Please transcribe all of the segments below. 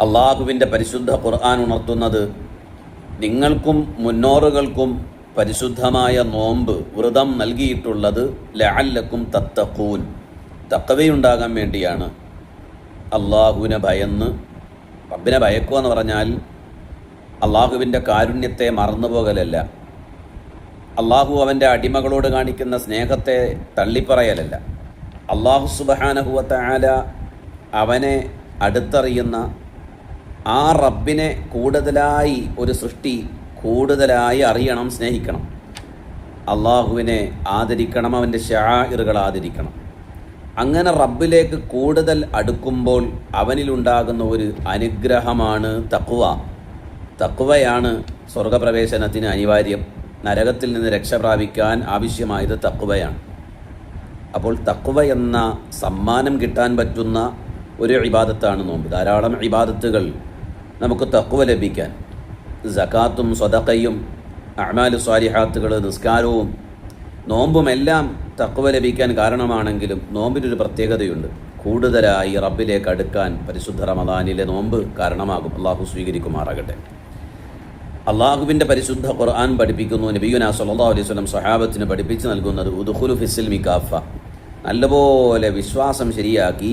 അള്ളാഹുവിൻ്റെ പരിശുദ്ധ ഖുർആൻ ഉണർത്തുന്നത് നിങ്ങൾക്കും മുന്നോറുകൾക്കും പരിശുദ്ധമായ നോമ്പ് വ്രതം നൽകിയിട്ടുള്ളത് ലഅല്ലക്കും തത്തഖൂൻ, തഖ്വയുണ്ടാകാൻ വേണ്ടിയാണ്. അള്ളാഹുവിനെ ഭയന്ന്, റബ്ബിനെ ഭയക്കുക എന്ന് പറഞ്ഞാൽ അള്ളാഹുവിൻ്റെ കാരുണ്യത്തെ മറന്നുപോകലല്ല, അള്ളാഹു അവൻ്റെ അടിമകളോട് കാണിക്കുന്ന സ്നേഹത്തെ തള്ളിപ്പറയലല്ല, അള്ളാഹു സുബ്ഹാനഹു വ തആല അവനെ അടുത്തറിയുന്ന ആ റബ്ബിനെ കൂടുതലായി ഒരു സൃഷ്ടി കൂടുതലായി അറിയണം, സ്നേഹിക്കണം, അള്ളാഹുവിനെ ആദരിക്കണം, അവൻ്റെ ശആഇറുകൾ ആദരിക്കണം. അങ്ങനെ റബ്ബിലേക്ക് കൂടുതൽ അടുക്കുമ്പോൾ അവനിലുണ്ടാകുന്ന ഒരു അനുഗ്രഹമാണ് തഖ്വ. തഖ്വയാണ് സ്വർഗപ്രവേശനത്തിന് അനിവാര്യം. നരകത്തിൽ നിന്ന് രക്ഷ പ്രാപിക്കാൻ ആവശ്യമായത് തഖ്വയാണ്. അപ്പോൾ തഖ്വ എന്ന സമ്മാനം കിട്ടാൻ പറ്റുന്ന ഒരു ഇബാദത്താണ് നോമ്പ്. ധാരാളം ഇബാദത്തുകൾ നമുക്ക് തഖ്വ ലഭിക്കാൻ, സകാത്തും സ്വതഖയും അഅ്മാലു സ്വാലിഹാത്തുകൾ, നിസ്കാരവും നോമ്പുമെല്ലാം തഖ്വ ലഭിക്കാൻ കാരണമാണെങ്കിലും നോമ്പിനൊരു പ്രത്യേകതയുണ്ട്. കൂടുതലായി റബ്ബിലേക്ക് അടുക്കാൻ പരിശുദ്ധ റമദാനിലെ നോമ്പ് കാരണമാകും. അള്ളാഹു സ്വീകരിക്കുമാറാകട്ടെ. അള്ളാഹുവിൻ്റെ പരിശുദ്ധ ഖുർആൻ പഠിപ്പിക്കുന്നു, നബിയുനാ സ്വല്ലല്ലാഹു അലൈഹി വസല്ലം സ്വഹാബത്തിന് പഠിപ്പിച്ച് നൽകുന്നത് ഉദ്ഖുലു ഫിസ്സിൽമി കാഫ, നല്ലപോലെ വിശ്വാസം ശരിയാക്കി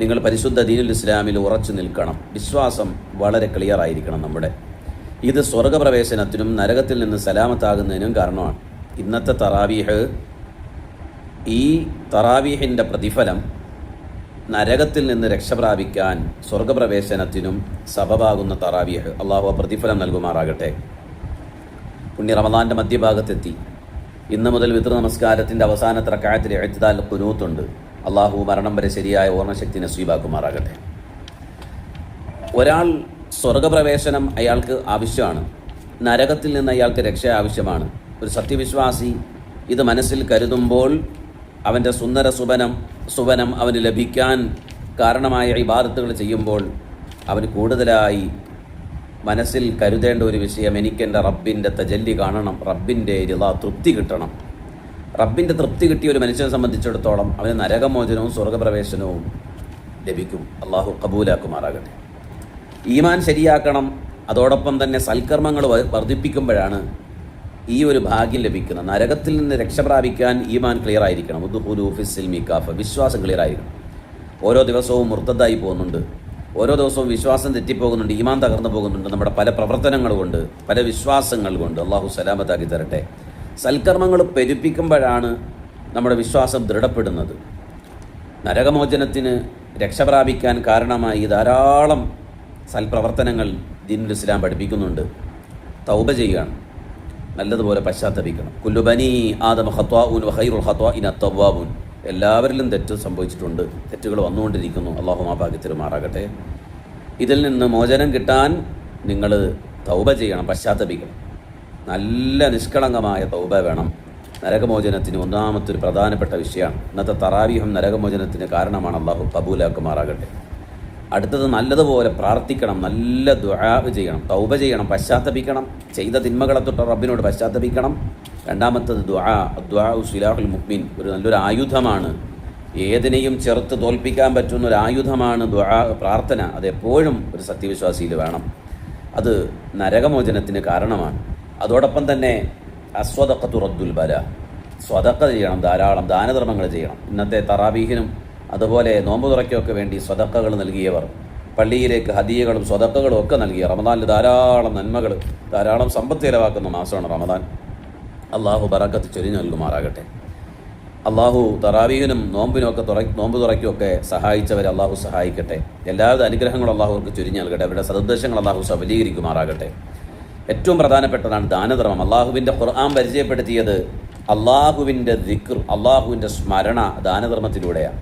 നിങ്ങൾ പരിശുദ്ധ ദീനുൽ ഇസ്ലാമിൽ ഉറച്ചു നിൽക്കണം. വിശ്വാസം വളരെ ക്ലിയർ ആയിരിക്കണം നമ്മുടെ. ഇത് സ്വർഗപ്രവേശനത്തിനും നരകത്തിൽ നിന്ന് സലാമത്താകുന്നതിനും കാരണമാണ്. ഇന്നത്തെ തറാവീഹ്, ഈ തറാവീഹിൻ്റെ പ്രതിഫലം നരകത്തിൽ നിന്ന് രക്ഷപ്രാപിക്കാൻ സ്വർഗപ്രവേശനത്തിനും സബബാകുന്ന തറാവീഹ്. അള്ളാഹു പ്രതിഫലം നൽകുമാറാകട്ടെ. പുണ്യ റമദാൻ്റെ മധ്യഭാഗത്തെത്തി. ഇന്ന് മുതൽ വിത്ർ നമസ്കാരത്തിൻ്റെ അവസാനത്തെ റക്അത്തിൽ ഇഅ്തിദാൽ ഖുനൂത്തുണ്ട്. അള്ളാഹു മരണം വരെ ശരിയായ ഓർമ്മശക്തി നസീബാക്കുമാറാകട്ടെ. ഒരാൾ സ്വർഗപ്രവേശനം അയാൾക്ക് ആവശ്യമാണ്, നരകത്തിൽ നിന്ന് അയാൾക്ക് രക്ഷ ആവശ്യമാണ്. ഒരു സത്യവിശ്വാസി ഇത് മനസ്സിൽ കരുതുമ്പോൾ അവൻ്റെ സുന്ദര സുവനം അവന് ലഭിക്കാൻ കാരണമായ ഇബാദത്തുകൾ ചെയ്യുമ്പോൾ അവന് കൂടുതലായി മനസ്സിൽ കരുതേണ്ട ഒരു വിഷയം, എനിക്കെൻ്റെ റബ്ബിൻ്റെ തജല്ലി കാണണം, റബ്ബിൻ്റെ റിളാ തൃപ്തി കിട്ടണം. റബ്ബിൻ്റെ തൃപ്തി കിട്ടിയ ഒരു മനുഷ്യനെ സംബന്ധിച്ചിടത്തോളം അവന് നരകമോചനവും സ്വർഗപ്രവേശനവും ലഭിക്കും. അള്ളാഹു കബൂലാക്കുമാറാകട്ടെ. ഈമാൻ ശരിയാക്കണം. അതോടൊപ്പം തന്നെ സൽക്കർമ്മങ്ങൾ വർദ്ധിപ്പിക്കുമ്പോഴാണ് ഈ ഒരു ഭാഗ്യം ലഭിക്കുന്നത്. നരകത്തിൽ നിന്ന് രക്ഷപ്രാപിക്കാൻ ഈമാൻ ക്ലിയർ ആയിരിക്കണം. ഉദ്ഖുലൂ ഫിസ്സിൽമി കാഫ, വിശ്വാസം ക്ലിയർ ആയിരിക്കണം. ഓരോ ദിവസവും മുർത്തദായി പോകുന്നുണ്ട്, ഓരോ ദിവസവും വിശ്വാസം തെറ്റിപ്പോകുന്നുണ്ട്, ഈമാൻ തകർന്നു പോകുന്നുണ്ട്. നമ്മുടെ പല പ്രവർത്തനങ്ങൾ കൊണ്ട്, പല വിശ്വാസങ്ങൾ കൊണ്ട്. അള്ളാഹു സലാമത്താക്കി തരട്ടെ. സൽക്കർമ്മങ്ങൾ പെരുപ്പിക്കുമ്പോഴാണ് നമ്മുടെ വിശ്വാസം ദൃഢപ്പെടുന്നത്. നരകമോചനത്തിന് രക്ഷപ്രാപിക്കാൻ കാരണമായി ധാരാളം സൽപ്രവർത്തനങ്ങൾ ദീനുൽ ഇസ്ലാം പഠിപ്പിക്കുന്നുണ്ട്. തൗബ ചെയ്യുകയാണ്, നല്ലതുപോലെ പശ്ചാത്തപിക്കണം. കുല്ലു ബനി ആദമ ഖത്വാഉൻ വ ഖൈറുൽ ഖത്വാഇന അത്തവ്വാബൂൻ, എല്ലാവരിലും തെറ്റ് സംഭവിച്ചിട്ടുണ്ട്, തെറ്റുകൾ വന്നുകൊണ്ടിരിക്കുന്നു. അല്ലാഹു മാപ്പാക്കി തരുമാറാകട്ടെ. ഇതിൽ നിന്ന് മോചനം കിട്ടാൻ നിങ്ങൾ തൗബ ചെയ്യണം, പശ്ചാത്തപിക്കണം. നല്ല നിഷ്കളങ്കമായ തൗബ വേണം. നരകമോചനത്തിന് ഒന്നാമത്തെ ഒരു പ്രധാനപ്പെട്ട വിഷയമാണ്. ഇന്നത്തെ തറാവീഹും നരകമോചനത്തിന് കാരണമാണ്. അല്ലാഹു കബൂലാക്കുമാറാകട്ടെ. അടുത്തത് നല്ലതുപോലെ പ്രാർത്ഥിക്കണം, നല്ല ദുആ ചെയ്യണം, തൗബ ചെയ്യണം, പശ്ചാത്തപിക്കണം, ചെയ്ത തിന്മകളെ തൊട്ട് റബ്ബിനോട് പശ്ചാത്തപിക്കണം. രണ്ടാമത്തത് ദുആ സിലാഹുൽ മുഅ്മിൻ, ഒരു നല്ലൊരു ആയുധമാണ്. ഏതിനെയും ചെറുത്ത് തോൽപ്പിക്കാൻ പറ്റുന്ന ഒരു ആയുധമാണ് ദുആ, പ്രാർത്ഥന. അതെപ്പോഴും ഒരു സത്യവിശ്വാസിയിൽ വേണം. അത് നരകമോചനത്തിന് കാരണമാണ്. അതോടൊപ്പം തന്നെ അസ്വദഖത്തു റദ്ദുൽ ബല, സ്വതക്ക ചെയ്യണം, ധാരാളം ദാനധർമ്മങ്ങൾ ചെയ്യണം. ഇന്നത്തെ തറാവീഹിനും അതുപോലെ നോമ്പ് തുറയ്ക്കൊക്കെ വേണ്ടി സ്വതക്കകൾ നൽകിയവർ, പള്ളിയിലേക്ക് ഹദിയകളും സ്വതക്കകളും ഒക്കെ നൽകിയ, റമദാനിൽ ധാരാളം നന്മകൾ, ധാരാളം സമ്പത്ത് ചിലവാക്കുന്ന മാസമാണ് റമദാൻ. അള്ളാഹു ബറക്കത്ത് ചൊരിഞ്ഞു നൽകുമാറാകട്ടെ. അള്ളാഹു തറാവീഹിനും നോമ്പ് തുറയ്ക്കുമൊക്കെ സഹായിച്ചവരെ അള്ളാഹു സഹായിക്കട്ടെ. എല്ലാവിധ അനുഗ്രഹങ്ങളും അള്ളാഹുർക്ക് ചൊരിഞ്ഞു നൽകട്ടെ. അവരുടെ സദുദ്ദേശങ്ങൾ അള്ളാഹു സഫലീകരിക്കുമാറാകട്ടെ. ഏറ്റവും പ്രധാനപ്പെട്ടതാണ് ദാനധർമ്മം. അള്ളാഹുവിൻ്റെ ഖുർആൻ പരിചയപ്പെടുത്തിയത് അള്ളാഹുവിൻ്റെ ദിക്ർ, അള്ളാഹുവിൻ്റെ സ്മരണ ദാനധർമ്മത്തിലൂടെയാണ്.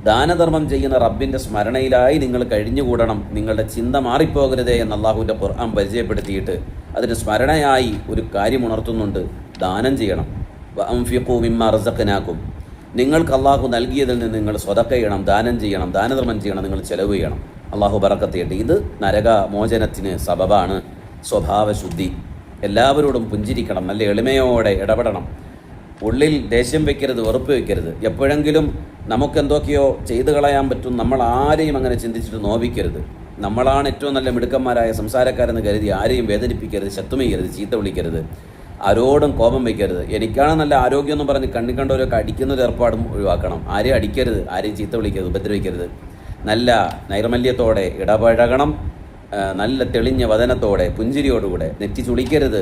ദാനധർമ്മം ചെയ്യുന്ന റബ്ബിൻ്റെ സ്മരണയിലായി നിങ്ങൾ കഴിഞ്ഞുകൂടണം, നിങ്ങളുടെ ചിന്ത മാറിപ്പോകരുതേ എന്ന് അള്ളാഹുവിൻ്റെ ഖുർആൻ പരിചയപ്പെടുത്തിയിട്ട് അതിന് സ്മരണയായി ഒരു കാര്യം ഉണർത്തുന്നുണ്ട്. ദാനം ചെയ്യണം. വഅൻഫിഖൂ മിമ്മാ റസഖ്നാകും, നിങ്ങൾക്ക് അള്ളാഹു നൽകിയതിൽ നിന്ന് നിങ്ങൾ സ്വതക്ക ചെയ്യണം, ദാനം ചെയ്യണം, ദാനധർമ്മം ചെയ്യണം, നിങ്ങൾ ചെലവ് ചെയ്യണം. അള്ളാഹു ബറക്കത്ത് ചെയ്യട്ടെ. ഇത് നരകമോചനത്തിന് സബബാണ്. സ്വഭാവശുദ്ധി, എല്ലാവരോടും പുഞ്ചിരിക്കണം, നല്ല എളിമയോടെ ഇടപെടണം. ഉള്ളിൽ ദേഷ്യം വയ്ക്കരുത്, വെറുപ്പ് വയ്ക്കരുത്. എപ്പോഴെങ്കിലും നമുക്കെന്തൊക്കെയോ ചെയ്തു കളയാൻ പറ്റും, നമ്മൾ ആരെയും അങ്ങനെ ചിന്തിച്ചിട്ട് നോവിക്കരുത്. നമ്മളാണ് ഏറ്റവും നല്ല മിടുക്കന്മാരായ സംസാരക്കാരെന്ന് കരുതി ആരെയും വേദനിപ്പിക്കരുത്, ശത്രുമയ്യരുത്, ചീത്ത വിളിക്കരുത്, ആരോടും കോപം വയ്ക്കരുത്. എനിക്കാണ് നല്ല ആരോഗ്യം എന്ന് പറഞ്ഞ് കണ്ടിക്കണ്ടവരൊക്കെ അടിക്കുന്നൊരു ഏർപ്പാടും ഒഴിവാക്കണം. ആരെയും അടിക്കരുത്, ആരെയും ചീത്ത വിളിക്കരുത്, ഉപദ്രവിക്കരുത്. നല്ല നൈർമല്യത്തോടെ ഇടപഴകണം. നല്ല തെളിഞ്ഞ വദനത്തോടെ പുഞ്ചിരിയോടുകൂടെ, നെറ്റി ചുളിക്കരുത്,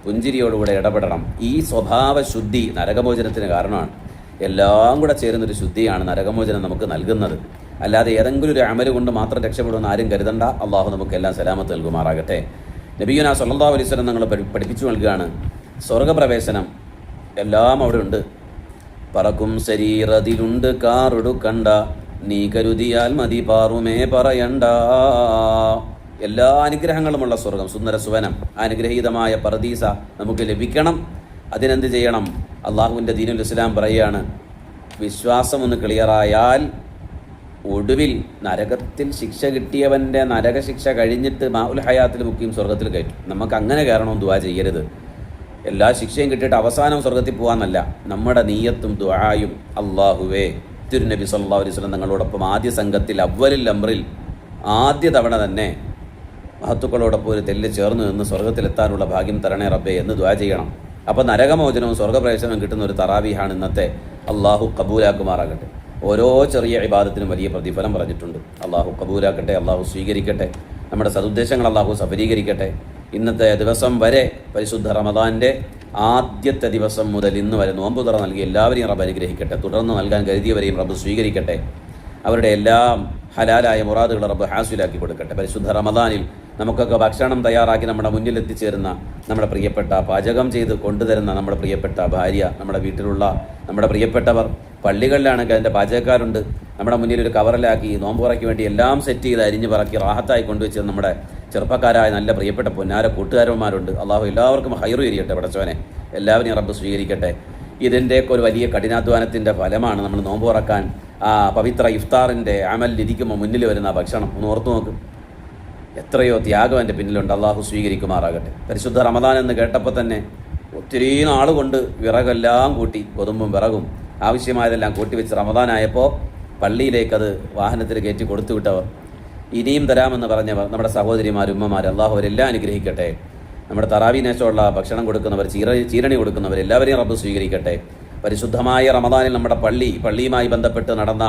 പുഞ്ചിരിയോടുകൂടെ ഇടപെടണം. ഈ സ്വഭാവ ശുദ്ധി നരകമോചനത്തിന് കാരണമാണ്. എല്ലാം കൂടെ ചേരുന്നൊരു ശുദ്ധിയാണ് നരകമോചനം നമുക്ക് നൽകുന്നത്. അല്ലാതെ ഏതെങ്കിലും ഒരു അമല് കൊണ്ട് മാത്രം രക്ഷപ്പെടുമെന്ന് ആരും കരുതണ്ട. അള്ളാഹു നമുക്കെല്ലാം സലാമത്ത് നൽകുമാറാകട്ടെ. നബിയുനാ സല്ലല്ലാഹു അലൈഹി വസല്ലം നിങ്ങൾ പഠിപ്പിച്ചു നൽകുകയാണ്, സ്വർഗപ്രവേശനം എല്ലാം അവിടെ ഉണ്ട്. പറക്കും ശരീരത്തിലുണ്ട് കാറെടുക്കണ്ട, നീ കരുതിയാൽ മതി പാറുമേ പറയണ്ട. എല്ലാ അനുഗ്രഹങ്ങളുമുള്ള സ്വർഗം, സുന്ദര സുവനം, അനുഗ്രഹീതമായ പർദീസ നമുക്ക് ലഭിക്കണം. അതിനെന്ത് ചെയ്യണം? അള്ളാഹുവിൻ്റെ ദീനുൽ ഇസ്ലാം പറയുകയാണ്, വിശ്വാസം ഒന്ന് ക്ലിയറായാൽ ഒടുവിൽ നരകത്തിൽ ശിക്ഷ കിട്ടിയവൻ്റെ നരകശിക്ഷ കഴിഞ്ഞിട്ട് മാഉൽ ഹയാത്തിൽ മുക്കിയും സ്വർഗത്തിൽ കയറ്റും. നമുക്ക് അങ്ങനെ കയറണമെന്ന് ദുആ ചെയ്യരുത്. എല്ലാ ശിക്ഷയും കിട്ടിയിട്ട് അവസാനം സ്വർഗത്തിൽ പോകാമെന്നല്ല. നമ്മുടെ നീയത്തും ദുആയും അള്ളാഹുവേ, തിരുനബി സല്ലല്ലാഹു അലൈഹി വസല്ലം തങ്ങളോടൊപ്പം ആദ്യ സംഘത്തിൽ അവ്വലിൽ അംറിൽ ആദ്യ തവണ തന്നെ മഹത്തുക്കളോടൊപ്പം ഒരു തെല്ല് ചേർന്ന് നിന്ന് സ്വർഗത്തിലെത്താനുള്ള ഭാഗ്യം തരണേ റബ്ബേ എന്ന് ദുആ ചെയ്യണം. അപ്പോൾ നരകമോചനവും സ്വർഗപ്രവേശനവും കിട്ടുന്ന ഒരു തറാവീഹാണ് ഇന്നത്തെ. അള്ളാഹു കബൂലാക്കുമാറാകട്ടെ. ഓരോ ചെറിയ ഇബാദത്തിനും വലിയ പ്രതിഫലം പറഞ്ഞിട്ടുണ്ട്. അള്ളാഹു കബൂലാക്കട്ടെ, അള്ളാഹു സ്വീകരിക്കട്ടെ, നമ്മുടെ സതുദ്ദേശങ്ങൾ അള്ളാഹു സഫലീകരിക്കട്ടെ. ഇന്നത്തെ ദിവസം വരെ പരിശുദ്ധ റമദാൻ്റെ ആദ്യത്തെ ദിവസം മുതൽ ഇന്ന് വരെ നോമ്പ് തുറ നൽകി എല്ലാവരെയും റബ്ബ് അനുഗ്രഹിക്കട്ടെ. തുടർന്ന് നൽകാൻ കരുതിയവരെയും റബ്ബ് സ്വീകരിക്കട്ടെ. അവരുടെ എല്ലാം ഹലാലായ മുറാദുകൾ റബ്ബ് ഹാസിലാക്കി കൊടുക്കട്ടെ. പരിശുദ്ധ റമദാനിൽ നമുക്കൊക്കെ ഭക്ഷണം തയ്യാറാക്കി നമ്മുടെ മുന്നിൽ എത്തിച്ചേരുന്ന നമ്മുടെ പ്രിയപ്പെട്ട, പാചകം ചെയ്ത് കൊണ്ടുതരുന്ന നമ്മുടെ പ്രിയപ്പെട്ട ഭാര്യ, നമ്മുടെ വീട്ടിലുള്ള നമ്മുടെ പ്രിയപ്പെട്ടവർ, പള്ളികളിലാണെങ്കിൽ അതിൻ്റെ പാചകക്കാരുണ്ട്, നമ്മുടെ മുന്നിൽ ഒരു കവറിലാക്കി നോമ്പുറയ്ക്ക് വേണ്ടി എല്ലാം സെറ്റ് ചെയ്ത് അരിഞ്ഞ് പറക്കി റാഹത്തായി കൊണ്ടുവച്ച് നമ്മുടെ ചെറുപ്പക്കാരായ നല്ല പ്രിയപ്പെട്ട പൊന്നാര കൂട്ടുകാരന്മാരുണ്ട്. അള്ളാഹു എല്ലാവർക്കും ഹൈറു എരിയട്ടെ. പടച്ചവനെ എല്ലാവരെയും റബ്ബ് സ്വീകരിക്കട്ടെ. ഇതിൻ്റെയൊക്കെ ഒരു വലിയ കഠിനാധ്വാനത്തിൻ്റെ ഫലമാണ് നമ്മൾ നോമ്പ് തുറക്കാൻ പവിത്ര ഇഫ്താറിൻ്റെ അമലിരിക്കുമ്പോൾ മുന്നിൽ വരുന്ന ഭക്ഷണം. ഒന്ന് ഓർത്തു നോക്കും, എത്രയോ ത്യാഗം എൻ്റെ പിന്നിലുണ്ട്. അള്ളാഹു സ്വീകരിക്കുമാറാകട്ടെ. പരിശുദ്ധ റമദാൻ എന്ന് കേട്ടപ്പോൾ തന്നെ ഒത്തിരി നാളുകൊണ്ട് വിറകെല്ലാം കൂട്ടി, കൊതുമ്പും വിറകും ആവശ്യമായതെല്ലാം കൂട്ടിവെച്ച് റമദാനായപ്പോൾ പള്ളിയിലേക്കത് വാഹനത്തിൽ കയറ്റി കൊടുത്തു വിട്ടവർ, ഇനിയും തരാമെന്ന് പറഞ്ഞവർ, നമ്മുടെ സഹോദരിമാർ, ഉമ്മമാർ, അള്ളാഹു അവരെല്ലാം അനുഗ്രഹിക്കട്ടെ. നമ്മുടെ തറാവീനേശമുള്ള ഭക്ഷണം കൊടുക്കുന്നവർ, ചീരണി കൊടുക്കുന്നവർ എല്ലാവരെയും റബ്ബ് സ്വീകരിക്കട്ടെ. പരിശുദ്ധമായ റമദാനിൽ നമ്മുടെ പള്ളിയുമായി ബന്ധപ്പെട്ട് നടന്ന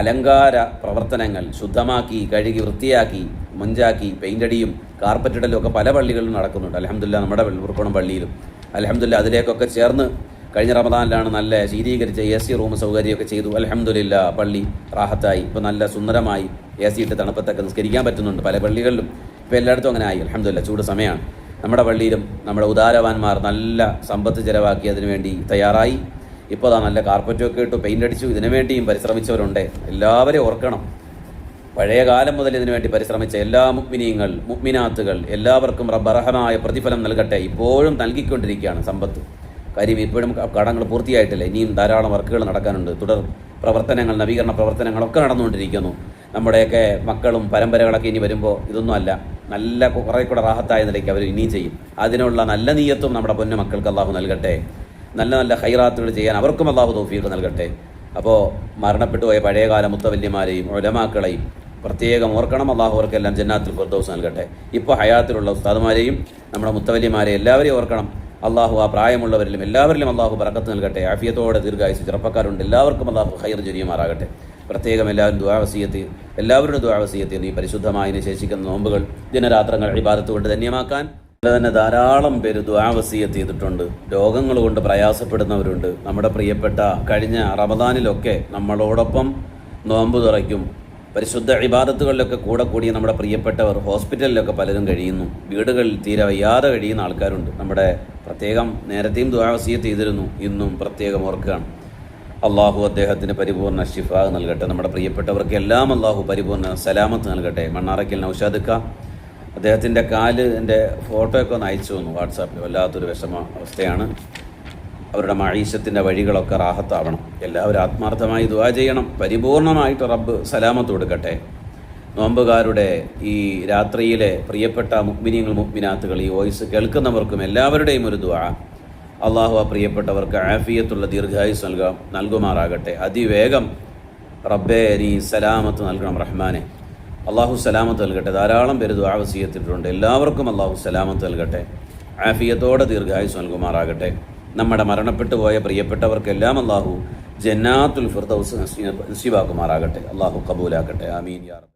അലങ്കാര പ്രവർത്തനങ്ങൾ ശുദ്ധമാക്കി, കഴുകി, വൃത്തിയാക്കി, മഞ്ചാക്കി, പെയിൻ്റടിയും കാർപ്പറ്റിടലും ഒക്കെ പല പള്ളികളിലും നടക്കുന്നുണ്ട്. അൽഹംദുലില്ലാ നമ്മുടെ ഉറുപ്പണം പള്ളിയിലും അൽഹംദുലില്ലാ അതിലേക്കൊക്കെ ചേർന്ന് കഴിഞ്ഞ റമദാനിലാണ് നല്ല ശീതീകരിച്ച AC റൂം സൗകര്യമൊക്കെ ചെയ്തു. അൽഹംദുലില്ലാ പള്ളി റാഹത്തായി, ഇപ്പോൾ നല്ല സുന്ദരമായി AC ഇട്ട് തണുപ്പത്തൊക്കെ നിസ്കരിക്കാൻ പറ്റുന്നുണ്ട് പല പള്ളികളിലും. ഇപ്പോൾ എല്ലായിടത്തും അങ്ങനെ ആയി. അൽഹംദുലില്ലാ ചൂട് സമയമാണ്. നമ്മുടെ പള്ളിയിലും നമ്മുടെ ഉദാരവാന്മാർ നല്ല സമ്പത്ത് ചിലവാക്കി അതിനു വേണ്ടി തയ്യാറായി. ഇപ്പോൾ അതാ നല്ല കാർപ്പറ്റൊക്കെ ഇട്ടു, പെയിൻ്റ് അടിച്ചു. ഇതിനു വേണ്ടിയും പരിശ്രമിച്ചവരുണ്ട്. എല്ലാവരെയും ഓർക്കണം. പഴയ കാലം മുതൽ ഇതിനു വേണ്ടി പരിശ്രമിച്ച എല്ലാ മുഅ്മിനീങ്ങൾ, മുഅ്മിനാത്തുകൾ എല്ലാവർക്കും റബ്ബർഹമായ പ്രതിഫലം നൽകട്ടെ. ഇപ്പോഴും നൽകിക്കൊണ്ടിരിക്കുകയാണ് സമ്പത്ത്. കാര്യം ഇപ്പോഴും കടങ്ങൾ പൂർത്തിയായിട്ടില്ല. ഇനിയും ധാരാളം വർക്കുകൾ നടക്കാനുണ്ട്. തുടർ പ്രവർത്തനങ്ങൾ, നവീകരണ പ്രവർത്തനങ്ങളൊക്കെ നടന്നുകൊണ്ടിരിക്കുന്നു. നമ്മുടെയൊക്കെ മക്കളും പരമ്പരകളൊക്കെ ഇനി വരുമ്പോൾ ഇതൊന്നും അല്ല, നല്ല കുറേ കൂടെ റാഹത്തായ നിലയ്ക്ക് അവർ ഇനിയും ചെയ്യും. അതിനുള്ള നല്ല നീയത്തും നമ്മുടെ പൊന്നു മക്കൾക്ക് അള്ളാഹു നൽകട്ടെ. നല്ല നല്ല ഹൈറാത്തുകൾ ചെയ്യാൻ അവർക്കും അള്ളാഹു തൗഫീഖ് നൽകട്ടെ. അപ്പോൾ മരണപ്പെട്ടു പോയ പഴയകാല മുത്തവല്യമാരെയും ഉലമാക്കളെയും പ്രത്യേകം ഓർക്കണം. അള്ളാഹു അവർക്കെല്ലാം ജന്നാത്തുൽ ഫിർദൗസ് നൽകട്ടെ. ഇപ്പോൾ ഹയാത്തിലുള്ള ഉസ്താദുമാരെയും നമ്മുടെ മുത്തവല്യമാരെ എല്ലാവരെയും ഓർക്കണം. അള്ളാഹു ആ പ്രായമുള്ളവരിലും എല്ലാവരിലും അള്ളാഹു ബറക്കത്ത് നൽകട്ടെ. ആഫിയത്തോടെ ദീർഘായുസ് ചെറുപ്പക്കാരുണ്ട്, എല്ലാവർക്കും അള്ളാഹു ഖൈർ ചൊരിയുമാറാകട്ടെ. പ്രത്യേകം എല്ലാവരും എല്ലാവരുടെ ദുആ വസിയത്ത് ഈ പരിശുദ്ധമായി ശേഷിക്കുന്ന നോമ്പുകൾ, ദിനരാത്രങ്ങൾ ഇബാദത്ത് കൊണ്ട് ധന്യമാക്കാൻ തന്നെ ധാരാളം പേര് ദുആ വസിയത്ത് ചെയ്തിട്ടുണ്ട്. രോഗങ്ങൾ കൊണ്ട് പ്രയാസപ്പെടുന്നവരുണ്ട്. നമ്മുടെ പ്രിയപ്പെട്ട കഴിഞ്ഞ റമദാനിലൊക്കെ നമ്മളോടൊപ്പം നോമ്പ് തുറയ്ക്കും, പരിശുദ്ധ ഇബാദത്തുകളിലൊക്കെ കൂടിയ നമ്മുടെ പ്രിയപ്പെട്ടവർ ഹോസ്പിറ്റലിലൊക്കെ പലരും കഴിയുന്നു. വീടുകളിൽ തീരെ വയ്യാതെ കഴിയുന്ന ആൾക്കാരുണ്ട്. നമ്മുടെ പ്രത്യേകം നേരത്തെയും ദുആ വസിയത്ത് ചെയ്തിരുന്നു, ഇന്നും പ്രത്യേകം ഓർക്കുകയാണ്. അള്ളാഹു അദ്ദേഹത്തിന് പരിപൂർണ്ണ ശിഫാ നൽകട്ടെ. നമ്മുടെ പ്രിയപ്പെട്ടവർക്ക് എല്ലാം അള്ളാഹു പരിപൂർണ്ണ സലാമത്ത് നൽകട്ടെ. മണ്ണാറയ്ക്കൽ നൗഷാദ് അദ്ദേഹത്തിൻ്റെ കാല് എൻ്റെ ഫോട്ടോയൊക്കെ ഒന്ന് അയച്ചു തന്നു വാട്സാപ്പിൽ. വല്ലാത്തൊരു അവസ്ഥയാണ്. അവരുടെ മഈശത്തിൻ്റെ വഴികളൊക്കെ റാഹത്താവണം. എല്ലാവരും ആത്മാർത്ഥമായി ദുആ ചെയ്യണം. പരിപൂർണമായിട്ട് റബ്ബ് സലാമത്ത് കൊടുക്കട്ടെ. നോമ്പുകാരുടെ ഈ രാത്രിയിലെ പ്രിയപ്പെട്ട മുഅ്മിനീങ്ങൾ, മുഅ്മിനാത്തുകൾ, ഈ വോയിസ് കേൾക്കുന്നവർക്കും എല്ലാവരുടെയും ഒരു ദുആ, അള്ളാഹു ആ പ്രിയപ്പെട്ടവർക്ക് ആഫിയത്തുള്ള ദീർഘായുസ് നൽകുമാറാകട്ടെ. അതിവേഗം റബ്ബേ നീ സലാമത്ത് നൽകണം റഹ്മാനെ. അള്ളാഹു സലാമത്ത് നൽകട്ടെ. ധാരാളം പേര് ദുആ വസിയത്തിട്ടുണ്ട്. എല്ലാവർക്കും അള്ളാഹു സലാമത്ത് നൽകട്ടെ, ആഫിയത്തോടെ ദീർഘായുസ് നൽകുമാറാകട്ടെ. നമ്മുടെ മരണപ്പെട്ടു പോയ പ്രിയപ്പെട്ടവർക്കെല്ലാം അള്ളാഹു ജന്നാത്തുൽ ഫിർദൗസ് നസീബാക്കുമാറാകട്ടെ. അള്ളാഹു കബൂലാക്കട്ടെ. ആമീൻ യാ റബ്ബ്.